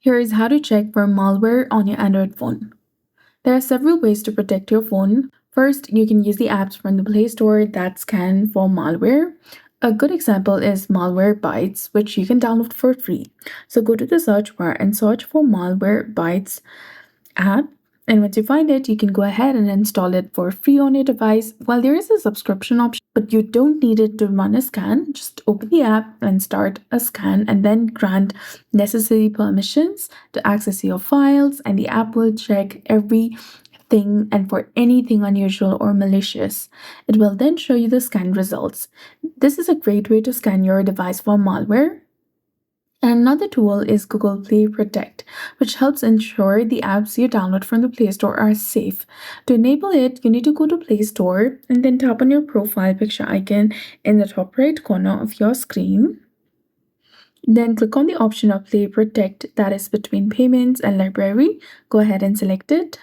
Here is how to check for malware on your Android phone. There are several ways to protect your phone. First, you can use the apps from the Play Store that scan for malware. A good example is Malware Bytes, which you can download for free. So go to the search bar and search for Malware Bytes app. And once you find it, you can go ahead and install it for free on your device. While there is a subscription option, but you don't need it to run a scan, just open the app and start a scan and then grant necessary permissions to access your files, and the app will check everything and for anything unusual or malicious. It will then show you the scan results. This is a great way to scan your device for malware. And another tool is Google Play Protect, which helps ensure the apps you download from the Play Store are safe. To enable it, you need to go to Play Store and then tap on your profile picture icon in the top right corner of your screen. Then click on the option of Play Protect that is between Payments and Library. Go ahead and select it.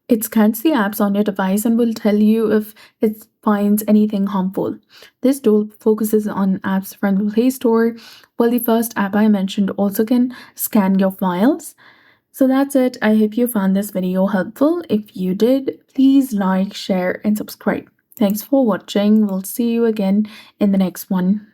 It scans the apps on your device and will tell you if it finds anything harmful. This tool focuses on apps from the Play Store, while the first app I mentioned also can scan your files. So that's it. I hope you found this video helpful. If you did, please like, share, and subscribe. Thanks for watching. We'll see you again in the next one.